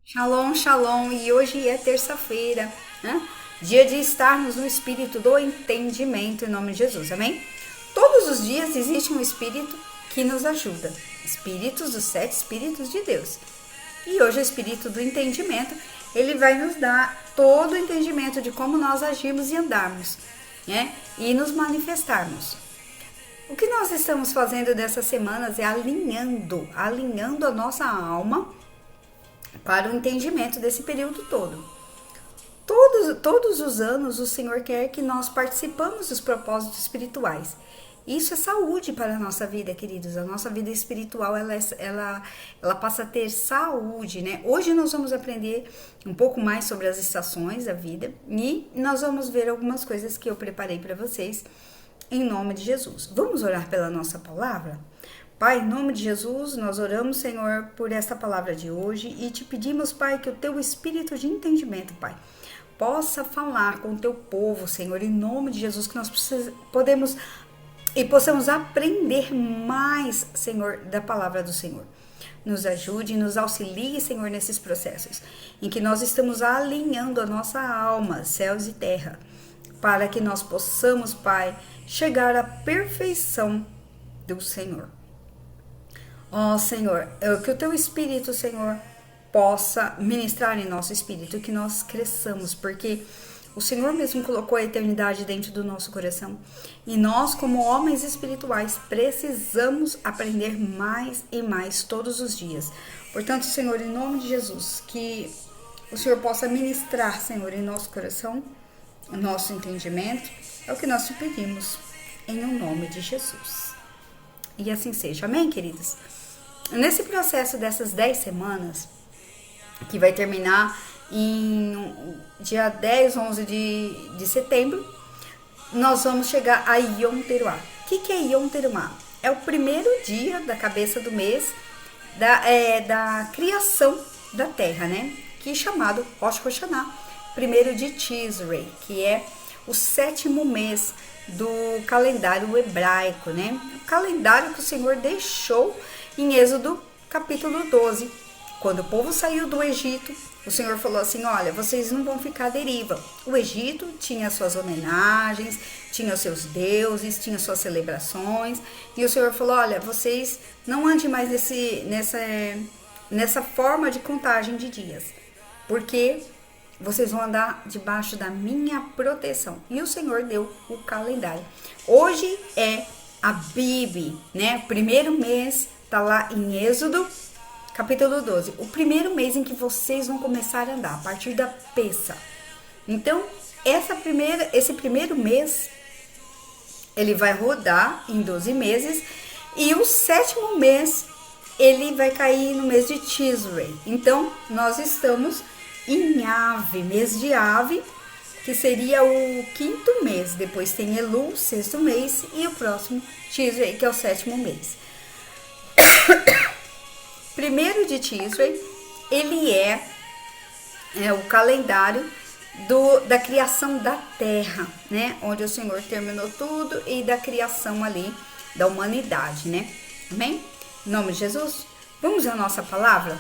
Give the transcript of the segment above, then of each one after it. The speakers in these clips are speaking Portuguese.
Shalom, shalom, e hoje é terça-feira, né? Dia de estarmos no espírito do entendimento em nome de Jesus, amém? Todos os dias existe um espírito que nos ajuda, espíritos dos sete espíritos de Deus. E hoje o espírito do entendimento, ele vai nos dar todo o entendimento de como nós agirmos e andarmos, né? E nos manifestarmos. O que nós estamos fazendo dessas semanas é alinhando a nossa alma para o entendimento desse período todo. Todos os anos o Senhor quer que nós participamos dos propósitos espirituais. Isso é saúde para a nossa vida, queridos. A nossa vida espiritual, ela passa a ter saúde, né? Hoje nós vamos aprender um pouco mais sobre as estações da vida e nós vamos ver algumas coisas que eu preparei para vocês em nome de Jesus. Vamos orar pela nossa palavra? Pai, em nome de Jesus, nós oramos, Senhor, por esta palavra de hoje e te pedimos, Pai, que o teu espírito de entendimento, Pai, possa falar com o teu povo, Senhor, em nome de Jesus, que nós possamos aprender mais, Senhor, da palavra do Senhor. Nos ajude e nos auxilie, Senhor, nesses processos em que nós estamos alinhando a nossa alma, céus e terra, para que nós possamos, Pai, chegar à perfeição do Senhor. Ó Senhor, que o teu Espírito, Senhor, possa ministrar em nosso espírito, que nós cresçamos, porque o Senhor mesmo colocou a eternidade dentro do nosso coração. E nós, como homens espirituais, precisamos aprender mais e mais todos os dias. Portanto, Senhor, em nome de Jesus, que o Senhor possa ministrar, Senhor, em nosso coração, o nosso entendimento, é o que nós te pedimos, em o nome de Jesus. E assim seja. Amém, queridos? Nesse processo dessas 10 semanas, que vai terminar em dia 10, 11 de setembro, nós vamos chegar a Yom Teruah. O que é Yom Teruah? É o primeiro dia da cabeça do mês da criação da terra, né? Que é chamado Rosh Hashanah, primeiro de Tishrei, que é o 7º mês do calendário hebraico, né? O calendário que o Senhor deixou em Êxodo capítulo 12. Quando o povo saiu do Egito, o Senhor falou assim, olha, vocês não vão ficar à deriva. O Egito tinha suas homenagens, tinha os seus deuses, tinha suas celebrações. E o Senhor falou, olha, vocês não andem mais nessa forma de contagem de dias, porque vocês vão andar debaixo da minha proteção. E o Senhor deu o calendário. Hoje é a Bib, né? O primeiro mês está lá em Êxodo, capítulo 12. O primeiro mês em que vocês vão começar a andar, a partir da Pessa. Então, esse primeiro mês, ele vai rodar em 12 meses. E o 7º mês, ele vai cair no mês de Tishrei. Então, nós estamos em Ave, mês de Ave, que seria o 5º mês. Depois tem Elul, 6º mês, e o próximo Tishrei, que é o 7º mês. Primeiro de Tishrei, ele é o calendário da criação da terra, né? Onde o Senhor terminou tudo e da criação ali da humanidade, né? Amém? Em nome de Jesus, vamos à nossa palavra?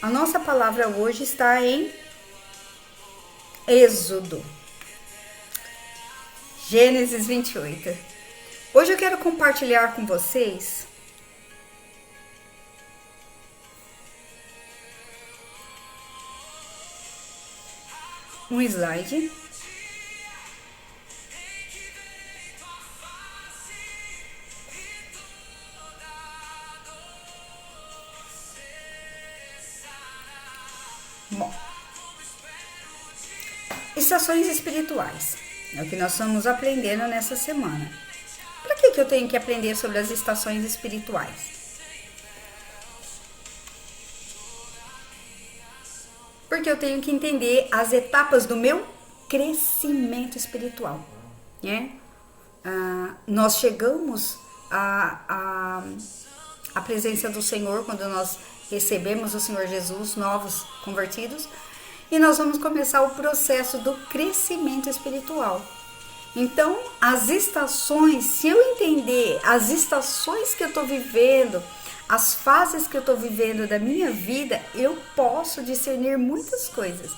A nossa palavra hoje está em Êxodo, Gênesis 28. Hoje eu quero compartilhar com vocês um slide bom. Estações espirituais é o que nós estamos aprendendo nessa semana. Para que eu tenho que aprender sobre as estações espirituais? Porque eu tenho que entender as etapas do meu crescimento espiritual, né? Nós chegamos à presença do Senhor quando nós recebemos o Senhor Jesus, novos convertidos, e nós vamos começar o processo do crescimento espiritual. Então, as estações, se eu entender as estações que eu estou vivendo, as fases que eu estou vivendo da minha vida, eu posso discernir muitas coisas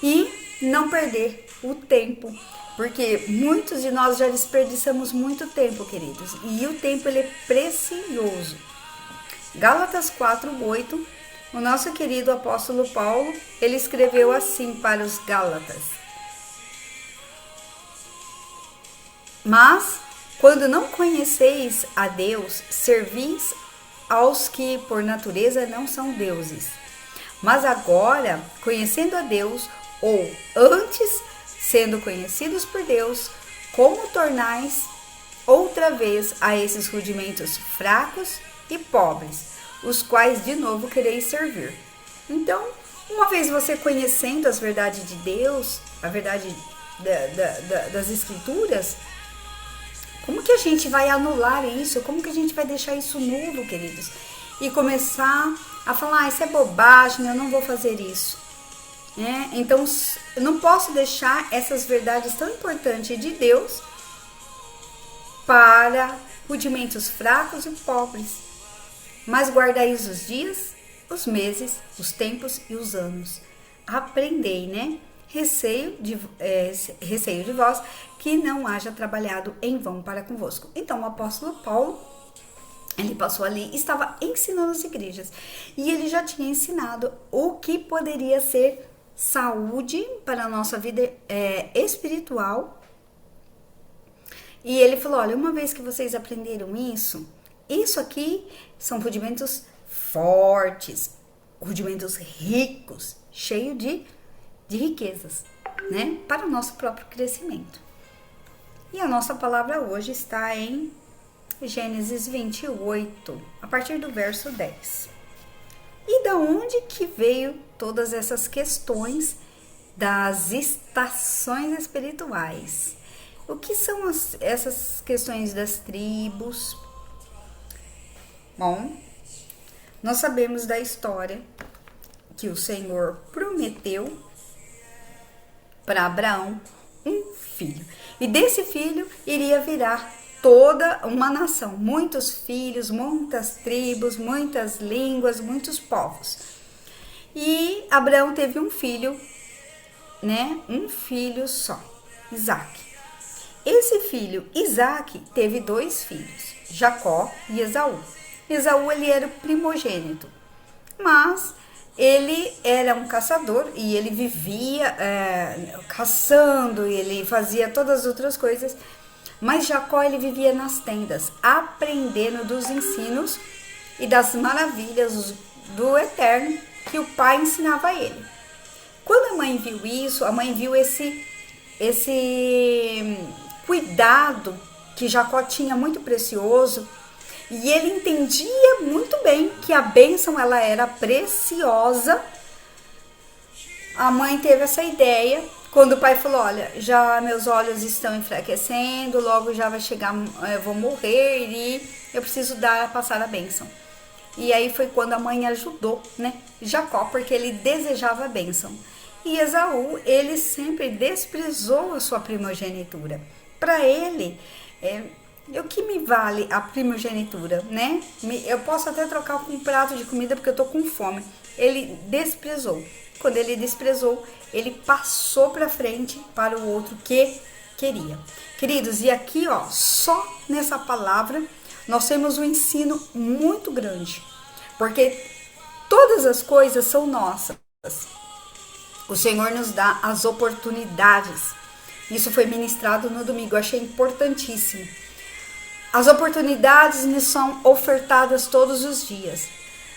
e não perder o tempo, porque muitos de nós já desperdiçamos muito tempo, queridos, e o tempo ele é precioso. Gálatas 4:8, o nosso querido apóstolo Paulo, ele escreveu assim para os Gálatas: mas quando não conheceis a Deus, servis aos que por natureza não são deuses. Mas agora, conhecendo a Deus, ou antes sendo conhecidos por Deus, como tornais outra vez a esses rudimentos fracos e pobres, os quais de novo quereis servir? Então, uma vez você conhecendo as verdades de Deus, a verdade das Escrituras, como que a gente vai anular isso? Como que a gente vai deixar isso nulo, queridos? E começar a falar, isso é bobagem, eu não vou fazer isso. Então, eu não posso deixar essas verdades tão importantes de Deus para rudimentos fracos e pobres. Mas guardais os dias, os meses, os tempos e os anos. Aprendei, receio de vós que não haja trabalhado em vão para convosco. Então o apóstolo Paulo, ele passou ali, estava ensinando as igrejas, e ele já tinha ensinado o que poderia ser saúde para a nossa vida espiritual. E ele falou, olha, uma vez que vocês aprenderam isso aqui são rudimentos fortes, rudimentos ricos, cheios de riquezas, para o nosso próprio crescimento. E a nossa palavra hoje está em Gênesis 28, a partir do verso 10. E da onde que veio todas essas questões das estações espirituais? O que são essas questões das tribos? Bom, nós sabemos da história que o Senhor prometeu para Abraão um filho. E desse filho iria virar toda uma nação, muitos filhos, muitas tribos, muitas línguas, muitos povos. E Abraão teve um filho, um filho só, Isaac. Esse filho, Isaac, teve 2 filhos, Jacó e Esaú. Esaú, ele era o primogênito, mas ele era um caçador e ele vivia caçando, e ele fazia todas as outras coisas. Mas Jacó, ele vivia nas tendas, aprendendo dos ensinos e das maravilhas do Eterno que o pai ensinava a ele. Quando a mãe viu isso, a mãe viu esse cuidado que Jacó tinha muito precioso, e ele entendia muito bem que a bênção ela era preciosa. A mãe teve essa ideia quando o pai falou, olha, já meus olhos estão enfraquecendo, logo já vai chegar, eu vou morrer e eu preciso passar a bênção. E aí foi quando a mãe ajudou, Jacó, porque ele desejava a bênção. E Esaú, ele sempre desprezou a sua primogenitura. Para ele, o que me vale a primogenitura, Eu posso até trocar com um prato de comida porque eu tô com fome. Ele desprezou. Quando ele desprezou, ele passou para frente para o outro que queria. Queridos, e aqui, só nessa palavra, nós temos um ensino muito grande. Porque todas as coisas são nossas. O Senhor nos dá as oportunidades. Isso foi ministrado no domingo, eu achei importantíssimo. As oportunidades nos são ofertadas todos os dias.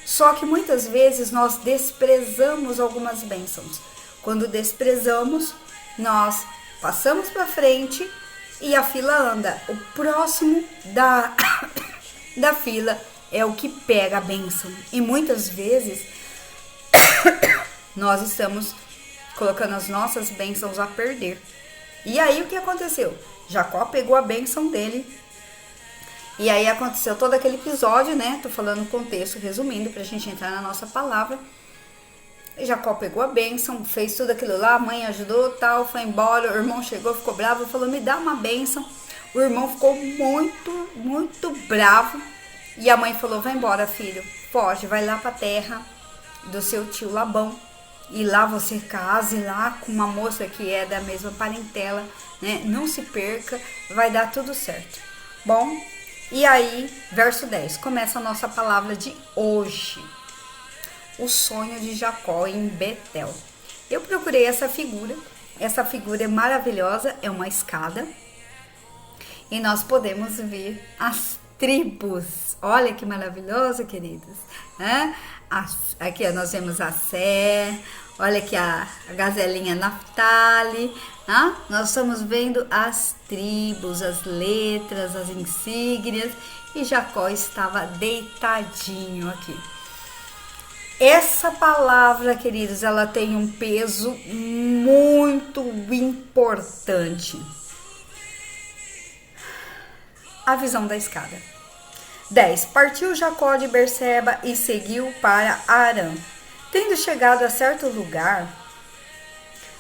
Só que muitas vezes nós desprezamos algumas bênçãos. Quando desprezamos, nós passamos para frente e a fila anda. O próximo da fila é o que pega a bênção. E muitas vezes nós estamos colocando as nossas bênçãos a perder. E aí o que aconteceu? Jacó pegou a bênção dele. E aí aconteceu todo aquele episódio, Tô falando o contexto, resumindo, pra gente entrar na nossa palavra. Jacó pegou a bênção, fez tudo aquilo lá, a mãe ajudou, tal, foi embora, o irmão chegou, ficou bravo, falou, me dá uma bênção. O irmão ficou muito, muito bravo. E a mãe falou, vai embora, filho, foge, vai lá para a terra do seu tio Labão. E lá você case lá com uma moça que é da mesma parentela, né? Não se perca, vai dar tudo certo. Bom, e aí, verso 10, começa a nossa palavra de hoje. O sonho de Jacó em Betel. Eu procurei essa figura é maravilhosa, é uma escada. E nós podemos ver as tribos. Olha que maravilhoso, queridos. Aqui ó, nós vemos a Sé, olha aqui a gazelinha Naftali. Nós estamos vendo as tribos, as letras, as insígnias. E Jacó estava deitadinho aqui. Essa palavra, queridos, ela tem um peso muito importante. A visão da escada. 10. Partiu Jacó de Berseba e seguiu para Harã. Tendo chegado a certo lugar,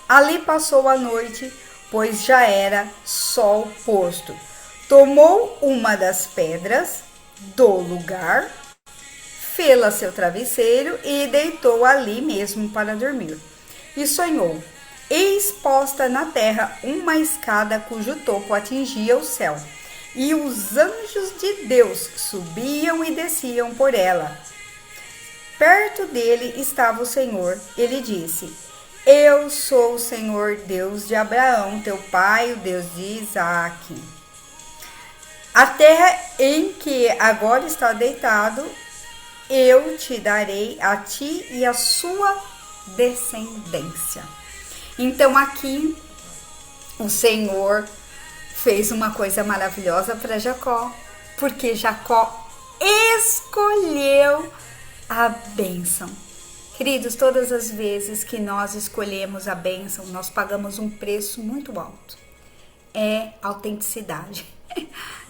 ali passou a noite, pois já era sol posto. Tomou uma das pedras do lugar, fê-la seu travesseiro e deitou ali mesmo para dormir. E sonhou, eis posta na terra uma escada cujo topo atingia o céu. E os anjos de Deus subiam e desciam por ela. Perto dele estava o Senhor. Ele disse, eu sou o Senhor Deus de Abraão, teu pai, o Deus de Isaque. A terra em que agora está deitado, eu te darei a ti e a sua descendência. Então aqui o Senhor fez uma coisa maravilhosa para Jacó, porque Jacó escolheu a bênção. Queridos, todas as vezes que nós escolhemos a bênção, nós pagamos um preço muito alto. É autenticidade,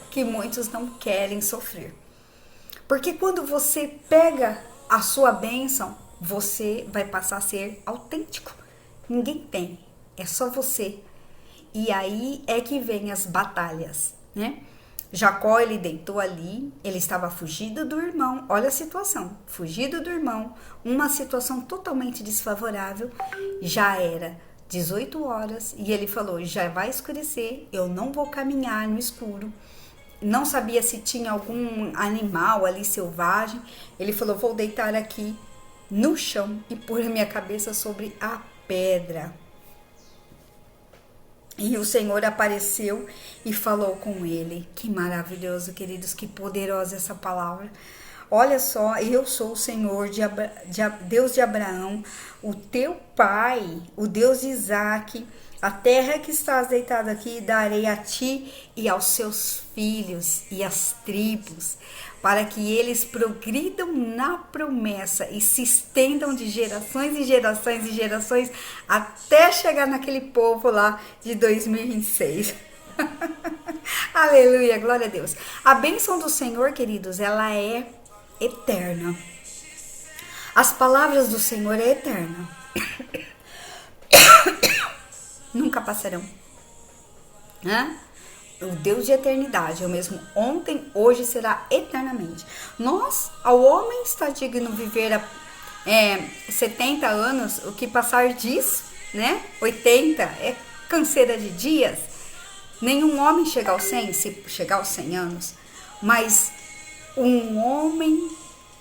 que muitos não querem sofrer. Porque quando você pega a sua bênção, você vai passar a ser autêntico. Ninguém tem, é só você. E aí é que vem as batalhas, né? Jacó, ele deitou ali, ele estava fugido do irmão. Olha a situação, fugido do irmão, uma situação totalmente desfavorável. Já era 18 horas e ele falou, já vai escurecer, eu não vou caminhar no escuro. Não sabia se tinha algum animal ali selvagem. Ele falou, vou deitar aqui no chão e pôr a minha cabeça sobre a pedra. E o Senhor apareceu e falou com ele. Que maravilhoso, queridos, que poderosa essa palavra. Olha só, eu sou o Senhor, Deus de Abraão, o teu pai, o Deus de Isaque. A terra que estás deitado aqui darei a ti e aos seus filhos e às tribos, para que eles progridam na promessa e se estendam de gerações e gerações e gerações até chegar naquele povo lá de 2026. Aleluia, glória a Deus. A bênção do Senhor, queridos, ela é eterna. As palavras do Senhor é eterna. Nunca passarão. O Deus de eternidade, é o mesmo ontem, hoje será eternamente. Ao homem está digno viver 70 anos, o que passar disso, né? 80 é canseira de dias. Nenhum homem chega aos 100, se chegar aos 100 anos, mas um homem,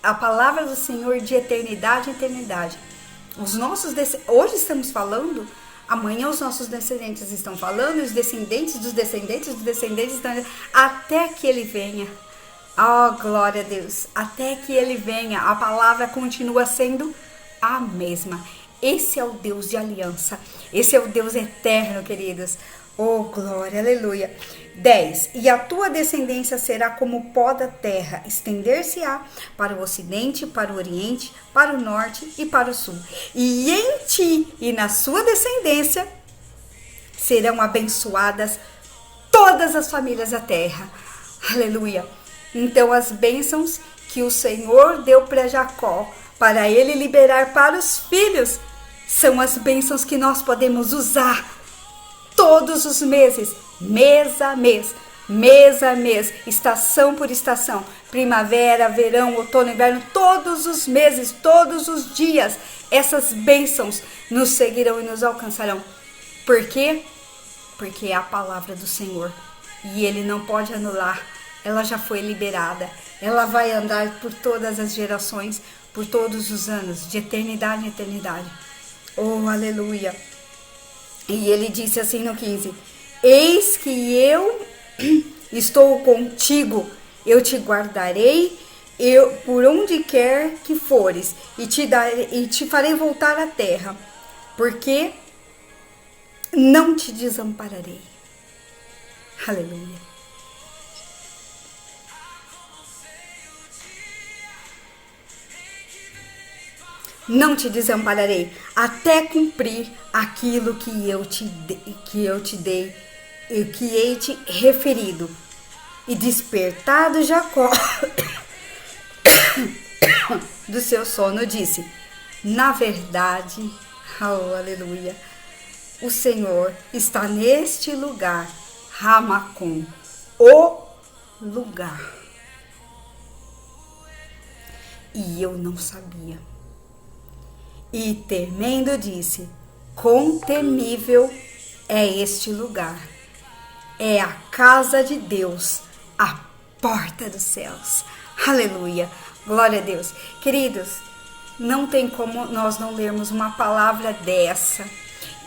a palavra do Senhor de eternidade em eternidade. Hoje estamos falando, amanhã os nossos descendentes estão falando, os descendentes dos descendentes dos descendentes estão, até que ele venha. Oh, glória a Deus. Até que ele venha, a palavra continua sendo a mesma. Esse é o Deus de aliança. Esse é o Deus eterno, queridos. Oh, glória, aleluia. 10. E a tua descendência será como o pó da terra, estender-se-á para o ocidente, para o oriente, para o norte e para o sul. E em ti e na sua descendência serão abençoadas todas as famílias da terra. Aleluia. Então as bênçãos que o Senhor deu para Jacó, para ele liberar para os filhos, são as bênçãos que nós podemos usar todos os meses, mês a mês, mês a mês, estação por estação, primavera, verão, outono, inverno, todos os meses, todos os dias, essas bênçãos nos seguirão e nos alcançarão. Por quê? Porque é a palavra do Senhor e Ele não pode anular, ela já foi liberada, ela vai andar por todas as gerações, por todos os anos, de eternidade em eternidade. Oh, aleluia! E Ele disse assim no 15, eis que eu estou contigo, eu te guardarei, por onde quer que fores, e te farei voltar à terra, porque não te desampararei. Aleluia. Não te desampararei até cumprir aquilo que eu te dei, e que hei te referido. E despertado Jacó do seu sono, disse, na verdade, oh, aleluia, o Senhor está neste lugar, Ramacom, o lugar. E eu não sabia. E temendo disse, quão temível é este lugar. É a casa de Deus, a porta dos céus. Aleluia, glória a Deus. Queridos, não tem como nós não lermos uma palavra dessa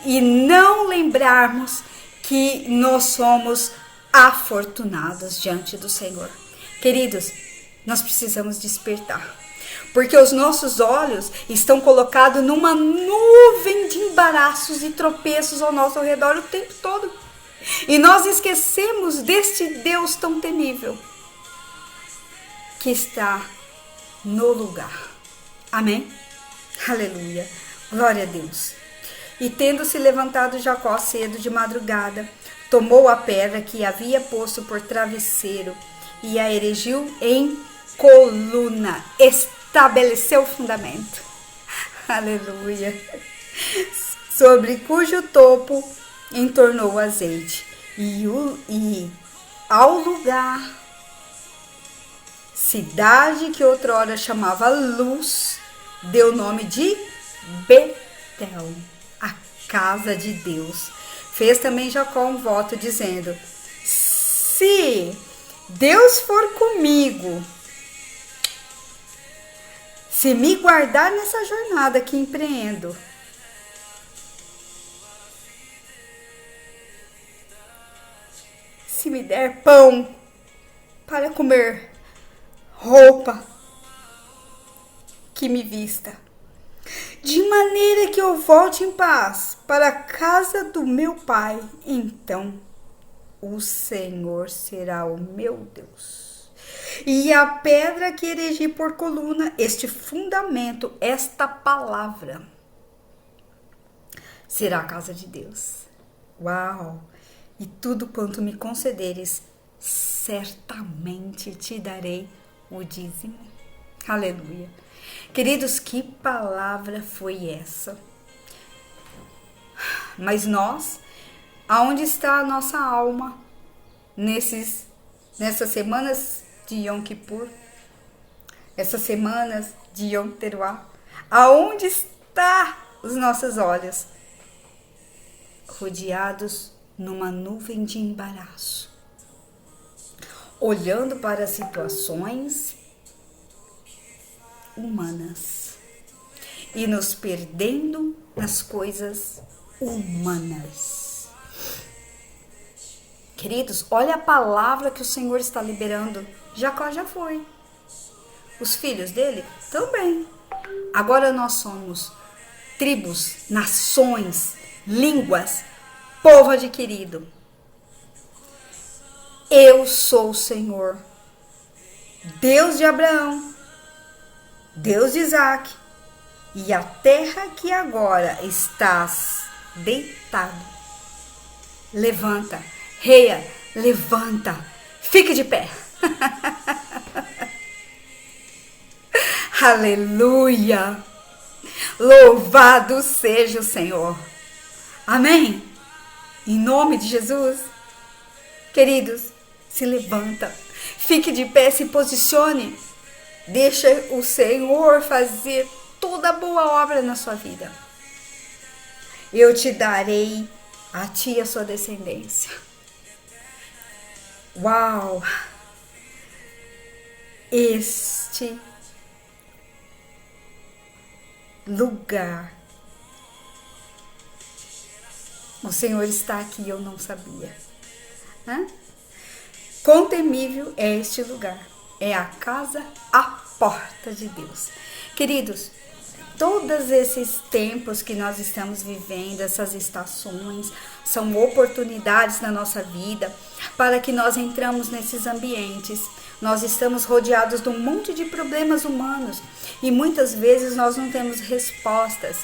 e não lembrarmos que nós somos afortunados diante do Senhor. Queridos, nós precisamos despertar, porque os nossos olhos estão colocados numa nuvem de embaraços e tropeços ao nosso redor o tempo todo. E nós esquecemos deste Deus tão temível que está no lugar. Amém? Aleluia. Glória a Deus. E tendo se levantado Jacó cedo de madrugada, tomou a pedra que havia posto por travesseiro e a erigiu em coluna, estabeleceu o fundamento. Aleluia. Sobre cujo topo entornou o azeite e ao lugar, cidade que outrora chamava Luz, deu nome de Betel, a casa de Deus. Fez também Jacó um voto dizendo, se Deus for comigo, se me guardar nessa jornada que empreendo, se me der pão para comer, roupa que me vista, de maneira que eu volte em paz para a casa do meu pai, então o Senhor será o meu Deus. E a pedra que erigi por coluna, este fundamento, esta palavra, será a casa de Deus. Uau! E tudo quanto me concederes, certamente te darei o dízimo. Aleluia. Queridos, que palavra foi essa? Mas nós, aonde está a nossa alma nessas semanas de Yom Kippur, essas semanas de Yom Teruah? Aonde está os nossos olhos? Rodeados numa nuvem de embaraço, olhando para as situações humanas e nos perdendo nas coisas humanas. Queridos, olha a palavra que o Senhor está liberando. Jacó já foi, os filhos dele também. Agora nós somos tribos, nações, línguas, povo adquirido. Eu sou o Senhor, Deus de Abraão, Deus de Isaac, e a terra que agora estás deitado, levanta, reia, levanta, fique de pé. Aleluia, louvado seja o Senhor. Amém? Em nome de Jesus. Queridos, Se levanta, fique de pé, se posicione. Deixa o Senhor fazer toda a boa obra na sua vida. Eu te darei a ti e a sua descendência. Uau! Este lugar. O Senhor está aqui, eu não sabia. Quão temível é este lugar. É a casa, a porta de Deus. Queridos, todos esses tempos que nós estamos vivendo, essas estações, são oportunidades na nossa vida para que nós entramos nesses ambientes. Nós estamos rodeados de um monte de problemas humanos e muitas vezes nós não temos respostas,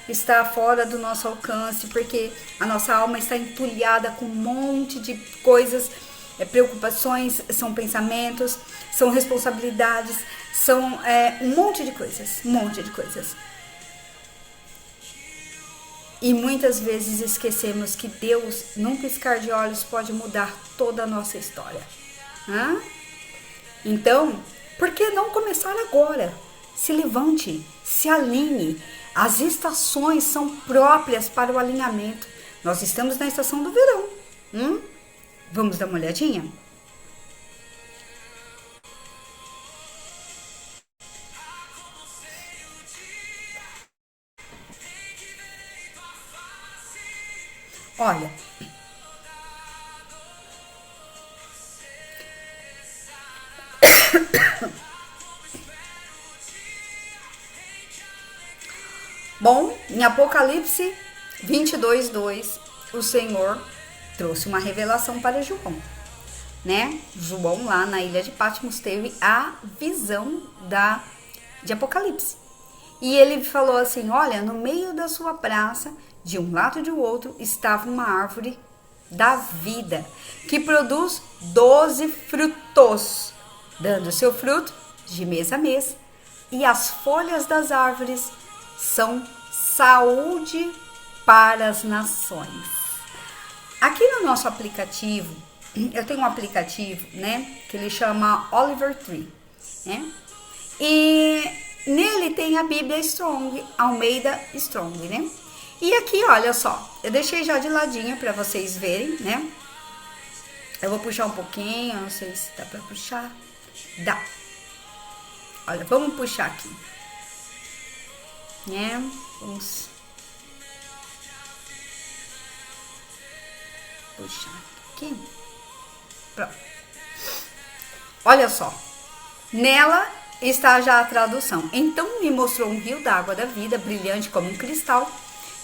Está fora do nosso alcance, porque a nossa alma está entulhada com um monte de coisas, preocupações, são pensamentos, são responsabilidades, são um monte de coisas, E muitas vezes esquecemos que Deus, num piscar de olhos, pode mudar toda a nossa história. Então, por que não começar agora? Se levante, se alinhe. As estações são próprias para o alinhamento. Nós estamos na estação do verão. Vamos dar uma olhadinha? Olha, bom, em Apocalipse 22:2, o Senhor trouxe uma revelação para João, João, lá na ilha de Patmos, teve a visão de Apocalipse. E ele falou assim, olha, no meio da sua praça, de um lado e de outro, estava uma árvore da vida, que produz 12 frutos, dando seu fruto de mês a mês. E as folhas das árvores são saúde para as nações. Aqui no nosso aplicativo, eu tenho um aplicativo, que ele chama Oliver Tree, E nele tem a Bíblia Strong, Almeida Strong, E aqui, olha só, eu deixei já de ladinho para vocês verem, Eu vou puxar um pouquinho, não sei se dá para puxar. Dá. Olha, vamos puxar aqui. Vamos puxar aqui. Pronto. Olha só. Nela está já a tradução. Então me mostrou um rio d'água da vida, brilhante como um cristal,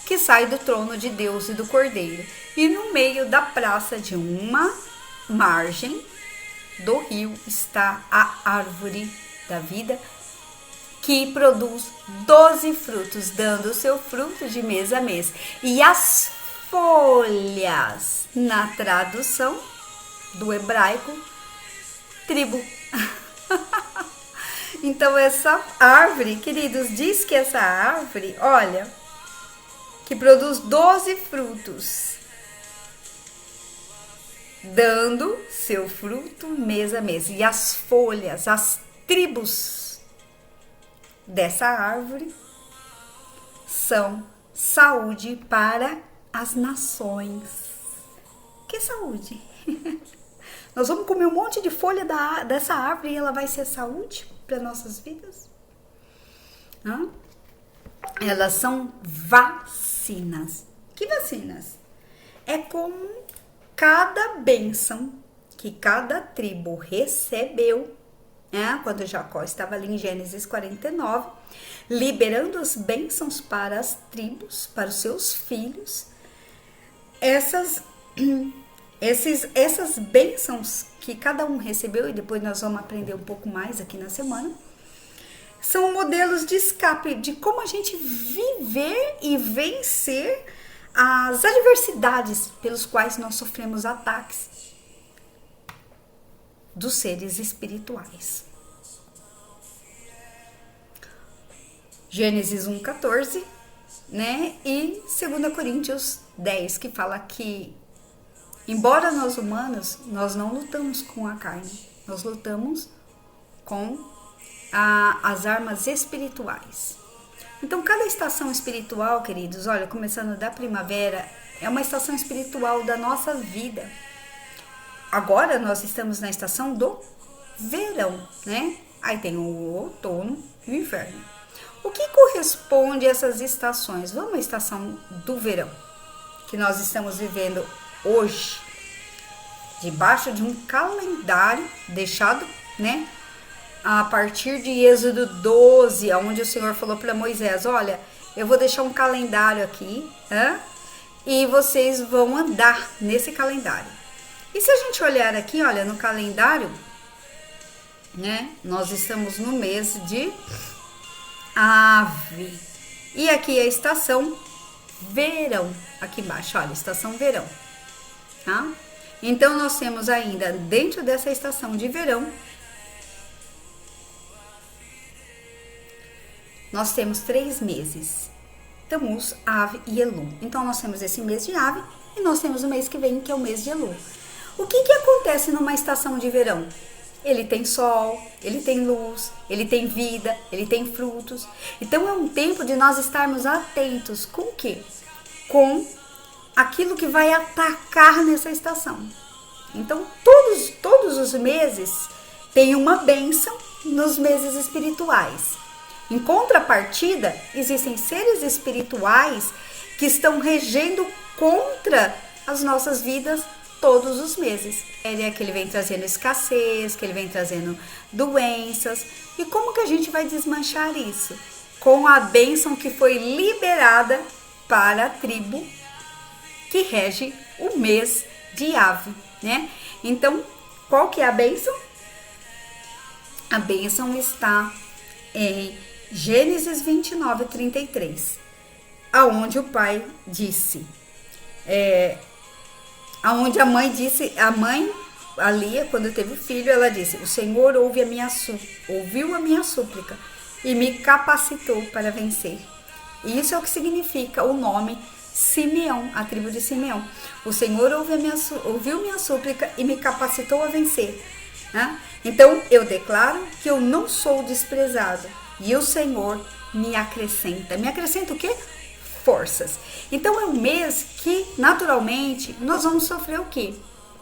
que sai do trono de Deus e do Cordeiro. E no meio da praça de uma margem do rio está a árvore da vida, que produz 12 frutos, dando o seu fruto de mês a mês. E as folhas, na tradução do hebraico, tribo. Então essa árvore, queridos, diz que essa árvore, olha, que produz 12 frutos, dando seu fruto mês a mês. E as folhas, as tribos dessa árvore são saúde para as nações. Que saúde? Nós vamos comer um monte de folha dessa árvore e ela vai ser saúde para nossas vidas? Elas são vacinas. Que vacinas? É como cada bênção que cada tribo recebeu, quando Jacó estava ali em Gênesis 49, liberando as bênçãos para as tribos, para os seus filhos. Essas bênçãos que cada um recebeu, e depois nós vamos aprender um pouco mais aqui na semana, são modelos de escape, de como a gente viver e vencer as adversidades pelos quais nós sofremos ataques dos seres espirituais. Gênesis 1:14, E 2 Coríntios 10, que fala que Embora nós humanos, nós não lutamos com a carne, nós lutamos com as armas espirituais. Então, cada estação espiritual, queridos, olha, começando da primavera, é uma estação espiritual da nossa vida. Agora nós estamos na estação do verão, né? Aí tem o outono e o inverno. O que corresponde a essas estações? Vamos à estação do verão, que nós estamos vivendo hoje, debaixo de um calendário deixado, né? A partir de Êxodo 12, onde o Senhor falou para Moisés, olha, eu vou deixar um calendário aqui, e vocês vão andar nesse calendário. E se a gente olhar aqui, olha, no calendário, né, nós estamos no mês de Ave. E aqui é a estação verão, aqui embaixo, olha, estação verão, tá? Então, nós temos ainda, dentro dessa estação de verão, nós temos 3 meses, Tammuz, Ave e Elu. Então, nós temos esse mês de Ave e nós temos o mês que vem, que é o mês de Elu. O que acontece numa estação de verão? Ele tem sol, ele tem luz, ele tem vida, ele tem frutos. Então, é um tempo de nós estarmos atentos com o quê? Com aquilo que vai atacar nessa estação. Então, todos os meses tem uma bênção nos meses espirituais. Em contrapartida, existem seres espirituais que estão regendo contra as nossas vidas todos os meses. É que ele vem trazendo escassez, que ele vem trazendo doenças. E como que a gente vai desmanchar isso? Com a bênção que foi liberada para a tribo que rege o mês de Ave, né? Então, qual que é a bênção? A bênção está em Gênesis 29, 33, aonde o pai disse, aonde a mãe disse, a Lia, quando teve o filho, ela disse, o Senhor ouviu a minha súplica e me capacitou para vencer. E isso é o que significa o nome Simeão, a tribo de Simeão. O Senhor ouviu minha súplica e me capacitou a vencer. Né? Então, eu declaro que eu não sou desprezado e o Senhor me acrescenta. Me acrescenta o quê? Forças. Então, é um mês que, naturalmente, nós vamos sofrer o quê?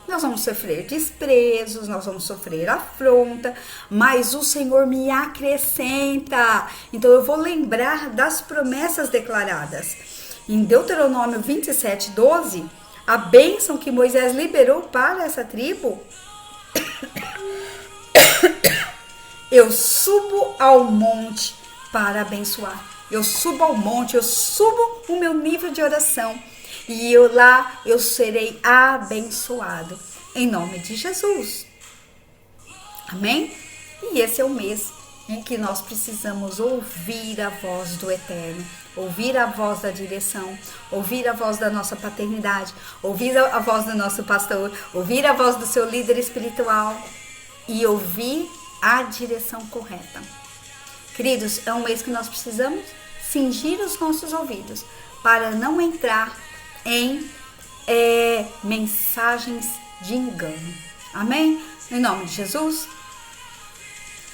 Nós vamos sofrer desprezos, nós vamos sofrer afronta, mas o Senhor me acrescenta. Então, eu vou lembrar das promessas declaradas. Em Deuteronômio 27, 12, a bênção que Moisés liberou para essa tribo, eu subo ao monte para abençoar. Eu subo ao monte, eu subo o meu nível de oração e lá eu serei abençoado em nome de Jesus. Amém? E esse é o mês em que nós precisamos ouvir a voz do Eterno, ouvir a voz da direção, ouvir a voz da nossa paternidade, ouvir a voz do nosso pastor, ouvir a voz do seu líder espiritual e ouvir a direção correta. Queridos, é um mês que nós precisamos cingir os nossos ouvidos para não entrar em mensagens de engano. Amém? Em nome de Jesus.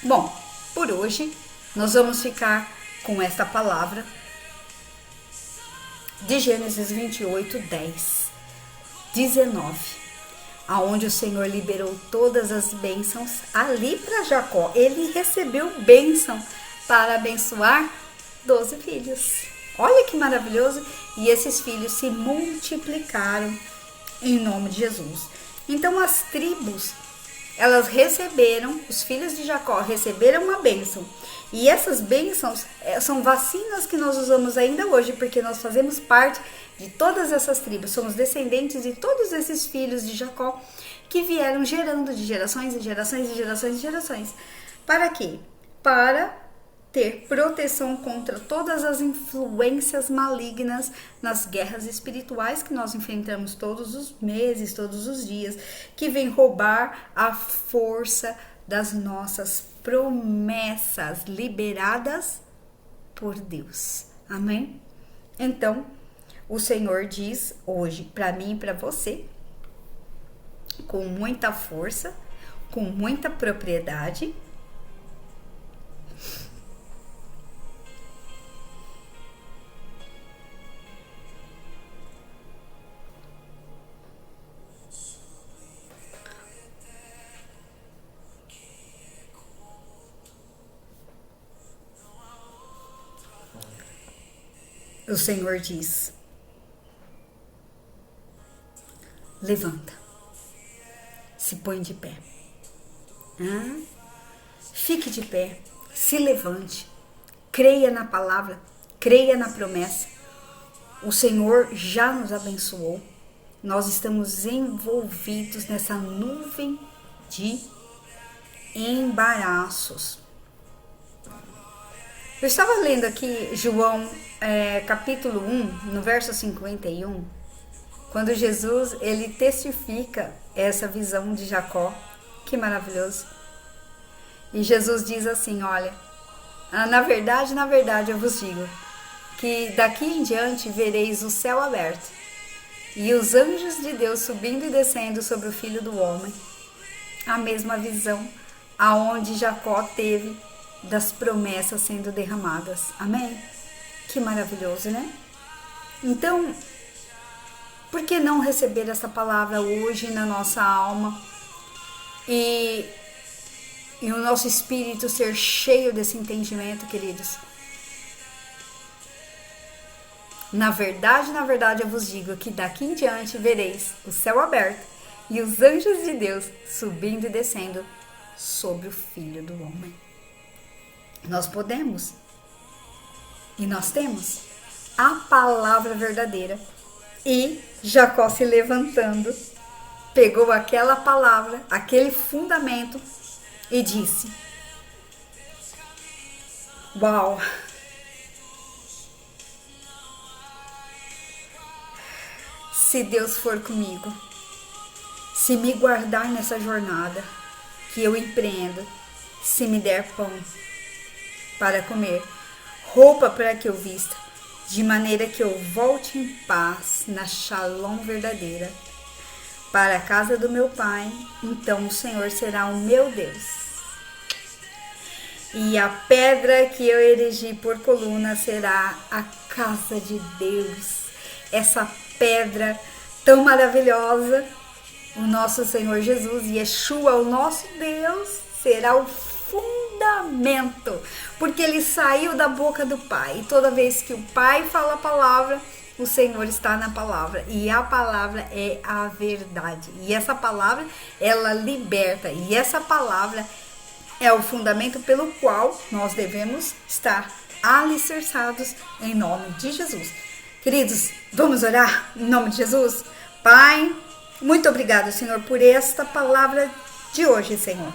Bom, por hoje nós vamos ficar com esta palavra de Gênesis 28, 10, 19, aonde o Senhor liberou todas as bênçãos ali para Jacó. Ele recebeu bênção para abençoar 12 filhos. Olha que maravilhoso! E esses filhos se multiplicaram em nome de Jesus. Então as tribos, elas receberam, os filhos de Jacó receberam uma bênção. E essas bênçãos são vacinas que nós usamos ainda hoje, porque nós fazemos parte de todas essas tribos. Somos descendentes de todos esses filhos de Jacó que vieram gerando de gerações e gerações e gerações e gerações. Para quê? Para ter proteção contra todas as influências malignas nas guerras espirituais que nós enfrentamos todos os meses, todos os dias, que vem roubar a força das nossas promessas liberadas por Deus. Amém? Então, o Senhor diz hoje para mim e para você com muita força, com muita propriedade. O Senhor diz: levanta, se põe de pé, fique de pé, se levante, creia na palavra, creia na promessa. O Senhor já nos abençoou, nós estamos envolvidos nessa nuvem de embaraços. Eu estava lendo aqui João capítulo 1, no verso 51, quando Jesus ele testifica essa visão de Jacó. Que maravilhoso. E Jesus diz assim, olha, na verdade eu vos digo, que daqui em diante vereis o céu aberto, e os anjos de Deus subindo e descendo sobre o Filho do Homem. A mesma visão aonde Jacó teve das promessas sendo derramadas. Amém? Que maravilhoso, né? Então, por que não receber essa palavra hoje na nossa alma e o nosso espírito ser cheio desse entendimento, queridos? Na verdade, eu vos digo que daqui em diante vereis o céu aberto e os anjos de Deus subindo e descendo sobre o Filho do Homem. Nós podemos e nós temos a palavra verdadeira. E Jacó se levantando, pegou aquela palavra, aquele fundamento e disse: uau! Se Deus for comigo, se me guardar nessa jornada que eu empreendo, se me der pão para comer, roupa para que eu vista, de maneira que eu volte em paz na shalom verdadeira para a casa do meu pai, então o Senhor será o meu Deus. E a pedra que eu erigi por coluna será a casa de Deus. Essa pedra tão maravilhosa, o nosso Senhor Jesus, Yeshua, o nosso Deus, será o fundamento, porque ele saiu da boca do Pai, e toda vez que o Pai fala a palavra, o Senhor está na palavra, e a palavra é a verdade, e essa palavra ela liberta, e essa palavra é o fundamento pelo qual nós devemos estar alicerçados em nome de Jesus. Queridos, vamos orar em nome de Jesus? Pai, muito obrigado, Senhor, por esta palavra de hoje, Senhor.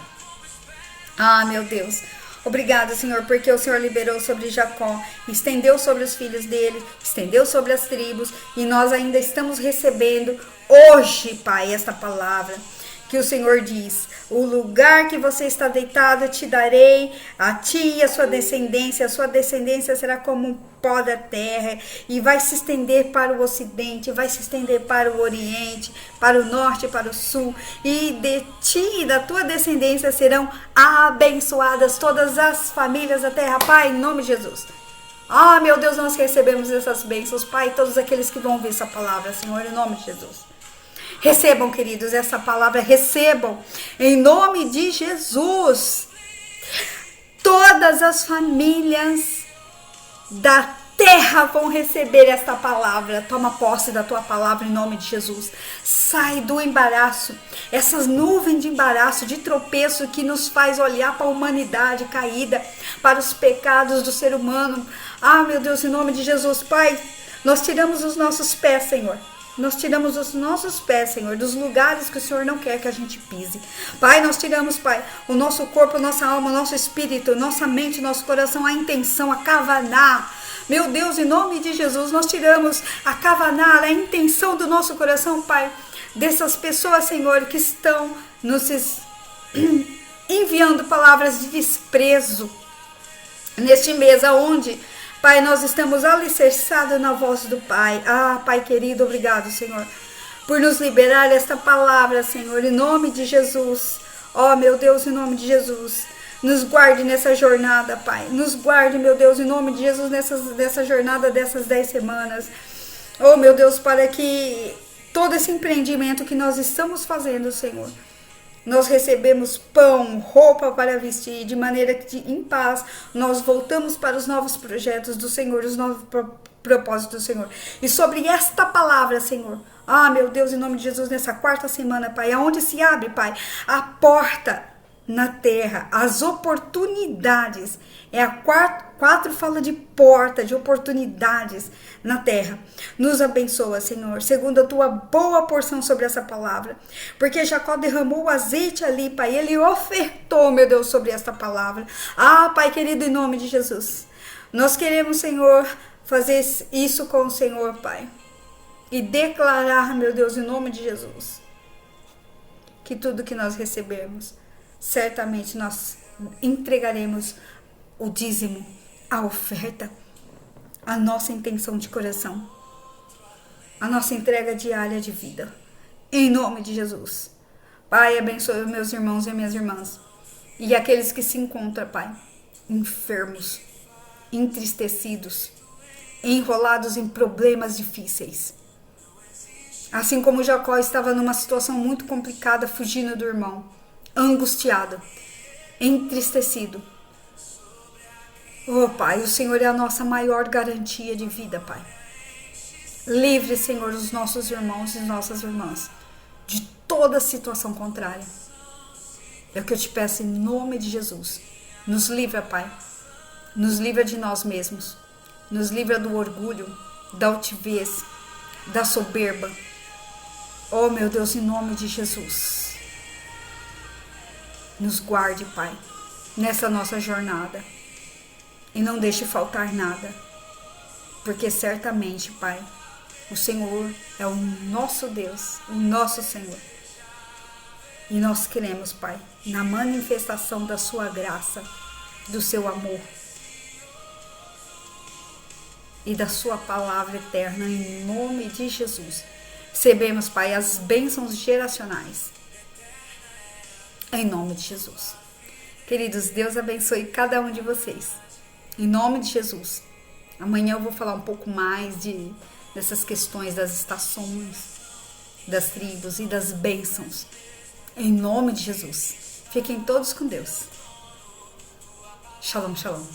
Ah, meu Deus, obrigado, Senhor, porque o Senhor liberou sobre Jacó, estendeu sobre os filhos dele, estendeu sobre as tribos, e nós ainda estamos recebendo hoje, Pai, esta palavra que o Senhor diz: o lugar que você está deitado eu te darei, a ti e a sua descendência será como um pó da terra, e vai se estender para o ocidente, vai se estender para o oriente, para o norte, para o sul, e de ti e da tua descendência serão abençoadas todas as famílias da terra, Pai, em nome de Jesus. Ah, meu Deus, nós recebemos essas bênçãos, Pai, todos aqueles que vão ouvir essa palavra, Senhor, em nome de Jesus. Recebam, queridos, essa palavra, recebam, em nome de Jesus. Todas as famílias da terra vão receber esta palavra. Toma posse da tua palavra em nome de Jesus. Sai do embaraço, essas nuvens de embaraço, de tropeço que nos faz olhar para a humanidade caída, para os pecados do ser humano. Ah, meu Deus, em nome de Jesus, Pai, nós tiramos os nossos pés, Senhor. Nós tiramos os nossos pés, Senhor, dos lugares que o Senhor não quer que a gente pise. Pai, nós tiramos, Pai, o nosso corpo, nossa alma, nosso espírito, nossa mente, nosso coração, a intenção, a kavaná. Meu Deus, em nome de Jesus, nós tiramos a kavaná, a intenção do nosso coração, Pai, dessas pessoas, Senhor, que estão nos enviando palavras de desprezo neste mês, aonde, Pai, nós estamos alicerçados na voz do Pai. Ah, Pai querido, obrigado, Senhor. por nos liberar esta palavra, Senhor, em nome de Jesus. Ó, meu Deus, em nome de Jesus. Nos guarde nessa jornada, Pai. Nos guarde, meu Deus, em nome de Jesus, nessa jornada dessas 10 semanas. Oh, meu Deus, para que todo esse empreendimento que nós estamos fazendo, Senhor, nós recebemos pão, roupa para vestir, de maneira que em paz nós voltamos para os novos projetos do Senhor, os novos propósitos do Senhor. E sobre esta palavra, Senhor, meu Deus, em nome de Jesus, nessa quarta semana, Pai, aonde se abre, Pai, a porta na terra, as oportunidades. A 4 fala de porta, de oportunidades na terra. Nos abençoa, Senhor, segundo a tua boa porção sobre essa palavra. Porque Jacó derramou o azeite ali, Pai. Ele ofertou, meu Deus, sobre esta palavra. Pai querido, em nome de Jesus. Nós queremos, Senhor, fazer isso com o Senhor, Pai. E declarar, meu Deus, em nome de Jesus, que tudo que nós recebermos, certamente nós entregaremos o dízimo, a oferta, a nossa intenção de coração, a nossa entrega diária de vida, em nome de Jesus. Pai, abençoe os meus irmãos e minhas irmãs, e aqueles que se encontram, Pai, enfermos, entristecidos, enrolados em problemas difíceis. Assim como Jacó estava numa situação muito complicada, fugindo do irmão, angustiado, entristecido. Pai, o Senhor é a nossa maior garantia de vida, Pai. Livre, Senhor, os nossos irmãos e nossas irmãs de toda situação contrária. É o que eu te peço em nome de Jesus. Nos livra, Pai. Nos livra de nós mesmos. Nos livra do orgulho, da altivez, da soberba. Oh, meu Deus, em nome de Jesus. Nos guarde, Pai, nessa nossa jornada. E não deixe faltar nada. Porque certamente, Pai, o Senhor é o nosso Deus, o nosso Senhor. E nós queremos, Pai, na manifestação da sua graça, do seu amor e da sua palavra eterna, em nome de Jesus. Recebemos, Pai, as bênçãos geracionais. Em nome de Jesus. Queridos, Deus abençoe cada um de vocês. Em nome de Jesus. Amanhã eu vou falar um pouco mais dessas questões das estações, das tribos e das bênçãos. Em nome de Jesus. Fiquem todos com Deus. Shalom, shalom.